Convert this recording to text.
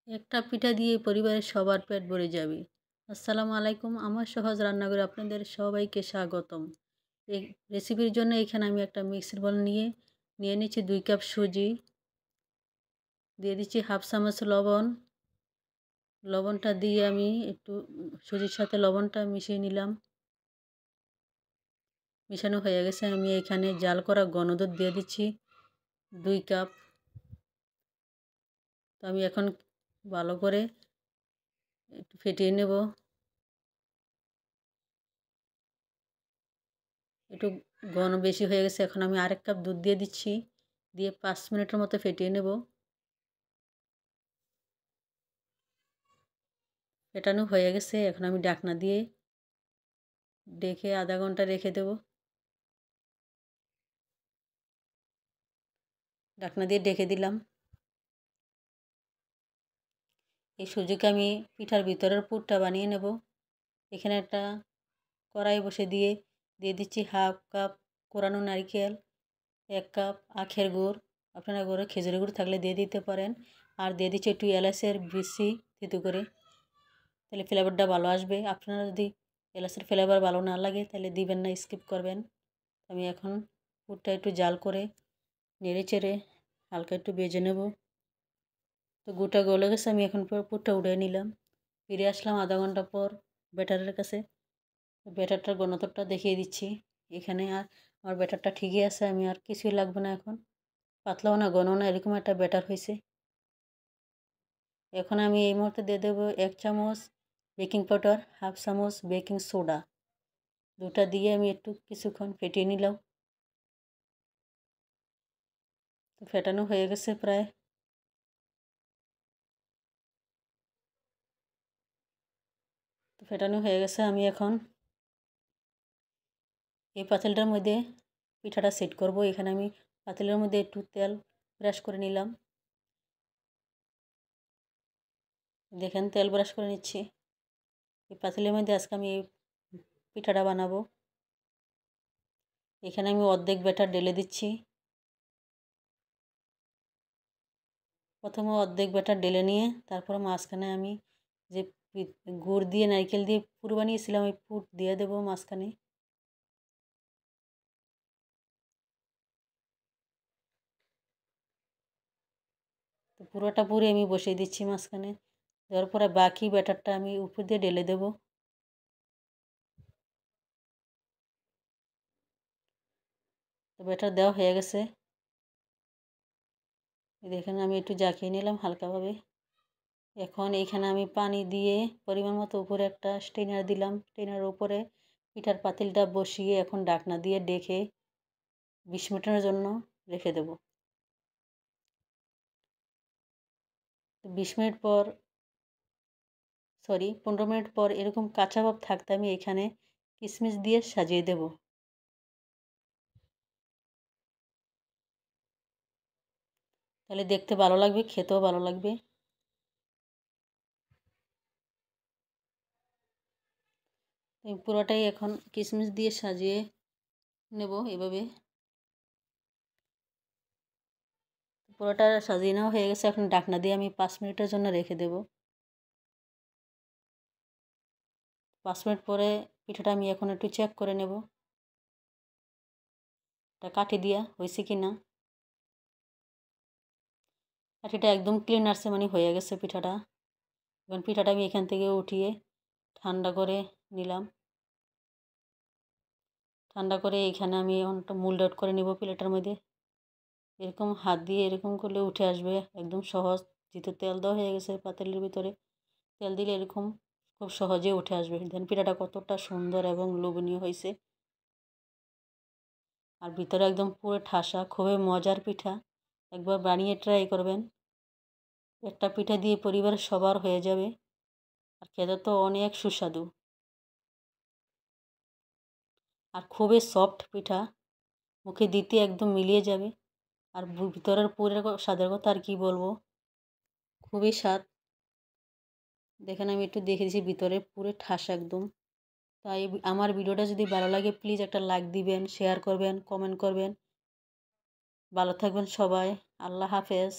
একটা পিঠা দিয়ে পরিবারের সবার পেট ভরে যাবে। আসসালামু আলাইকুম। আমার সহজ রান্নাঘরে আপনাদের সবাইকে স্বাগতম। এই রেসিপির জন্য এখানে আমি একটা মিক্সির বোল নিয়ে নিচ্ছি 2 কাপ সুজি, দিয়ে দিচ্ছি হাফ চামচ লবণ। লবণটা দিয়ে আমি একটু সুজির সাথে লবণটা মিশিয়ে নিলাম। মিশানো হয়ে গেছে, আমি এখানে জাল করা ঘন দুধ দিয়ে দিচ্ছি 2 কাপ। তো আমি এখন ভালো করে একটু ফেটিয়ে নেব। একটু ঘন বেশি হয়ে গেছে, এখন আমি আরেক কাপ দুধ দিয়ে দিচ্ছি, দিয়ে 5 মিনিটের মতো ফেটিয়ে নেব। ফেটানো হয়ে গেছে, এখন আমি ঢাকনা দিয়ে ঢেকে আধা ঘন্টা রেখে দেব। ঢাকনা দিয়ে ঢেকে দিলাম। এই সুজিকে আমি পিঠার ভিতরের পুরটা বানিয়ে নেব। এখানে একটা কড়াই বসে দিয়ে দিচ্ছি হাফ কাপ কোরানো নারকেল, 1 কাপ আখের গুড়, আপনারা ঘরে খেজুরের গুড় থাকলে দিয়ে দিতে পারেন, আর দিয়ে দিচ্ছি একটু এলাচের বিচি থেতু করে, তাহলে ফ্লেভারটা ভালো আসবে। আপনারা যদি এলাচের ফ্লেভার ভালো না লাগে তাহলে দিবেন না, স্কিপ করবেন। আমি এখন পুরটা একটু জাল করে নেড়ে চেড়ে হালকা একটু ভেজে নেব। তো গুড়টা গলে গেছে, আমি এখন পুরটা উঠিয়ে নিলাম। ফিরে আসলাম আধা ঘন্টা পর ব্যাটারের কাছে। ব্যাটারটার ঘনত্বটা দেখিয়ে দিচ্ছি। এখানে আর আমার ব্যাটারটা ঠিকই আছে, আমি আর কিছুই লাগবে না এখন। পাতলাও না ঘনও না, এরকম একটা ব্যাটার হয়েছে। এখন আমি এই মুহূর্তে দিয়ে দেবো 1 চামচ বেকিং পাউডার, হাফ চামচ বেকিং সোডা। দুটা দিয়ে আমি একটু কিছুক্ষণ ফেটিয়ে নিলাম। তো ফেটানো হয়ে গেছে প্রায়। তো ফেটানো হয়ে গেছে, আমি এখন এই পাতিলটার মধ্যে পিঠাটা সেট করব। এখানে আমি পাতিলের মধ্যে একটু তেল ব্রাশ করে নিলাম। দেখেন তেল ব্রাশ করে নিচ্ছি। এই পাতিলের মধ্যে আজকে আমি এই পিঠাটা বানাবো। এখানে আমি অর্ধেক ব্যাটার ঢেলে দিচ্ছি। প্রথমে অর্ধেক ব্যাটার ঢেলে নিয়ে তারপরে মাঝখানে আমি যে গুড় দিয়ে নারকেল দিয়ে পুর বানিয়েছিলাম ওই পুর দিয়ে দেবো মাঝখানে। তো পুরোটা পুরে আমি বসিয়ে দিচ্ছি মাঝখানে। দেওয়ার পরে বাকি ব্যাটারটা আমি উপর দিয়ে ঢেলে দেবো। তো ব্যাটার দেওয়া হয়ে গেছে। দেখেন আমি একটু জাকিয়ে নিলাম হালকাভাবে। এখন এইখানে আমি পানি দিয়ে পরিমাণ মতো উপরে একটা স্টেনার দিলাম। স্টেনারের উপরে পিঠার পাতিলটা বসিয়ে এখন ঢাকনা দিয়ে ঢেকে 20 মিনিটের জন্য রেখে দেব। 20 মিনিট পর 15 মিনিট পর এরকম কাঁচা ভাব থাকতে আমি এখানে কিশমিশ দিয়ে সাজিয়ে দেব। তাহলে দেখতে ভালো লাগবে, খেতেও ভালো লাগবে। আমি পুরোটাই এখন কিশমিশ দিয়ে সাজিয়ে নেব এভাবে। পুরোটা সাজিয়ে নেওয়া হয়ে গেছে, এখন ঢাকনা দিয়ে আমি 5 মিনিটের জন্য রেখে দেব। 5 মিনিট পরে পিঠাটা আমি এখন একটু চেক করে নেব, এটা কাঠি দিয়া হয়েছে কি না। কাঠিটা একদম ক্লিন আসছে, মানে হয়ে গেছে পিঠাটা। এখন পিঠাটা আমি এখান থেকে উঠিয়ে ঠান্ডা করে নিলাম। ঠান্ডা করে এখানে আমি একটা মোল্ড আউট করে নেব প্লেটের মধ্যে। এরকম হাত দিয়ে এরকম করলে উঠে আসবে, একদম সহজ। যেহেতু তেল দেওয়া হয়ে গেছে পাতিলের ভিতরে, তেল দিলে এরকম খুব সহজে উঠে আসবে। দেন পিঠাটা কতটা সুন্দর এবং লোভনীয় হয়েছে, আর ভিতরে একদম পুরো ঠাসা, খুবই মজার পিঠা। একবার বানিয়ে ট্রাই করবেন। একটা পিঠা দিয়ে পরিবারের সবার হয়ে যাবে, আর খেতে তো অনেক সুস্বাদু, আর খুবই সফট পিঠা, মুখে দিতে একদম মিলিয়ে যাবে। আর ভিতরের পুরের স্বাদের কথা আর কি বলবো, খুবই স্বাদ। দেখেন আমি একটু দেখে দিয়েছি, ভিতরে পুরো ঠাসা একদম। তাই আমার ভিডিওটা যদি ভালো লাগে প্লিজ একটা লাইক দিবেন, শেয়ার করবেন, কমেন্ট করবেন। ভালো থাকবেন সবাই। আল্লাহ হাফেজ।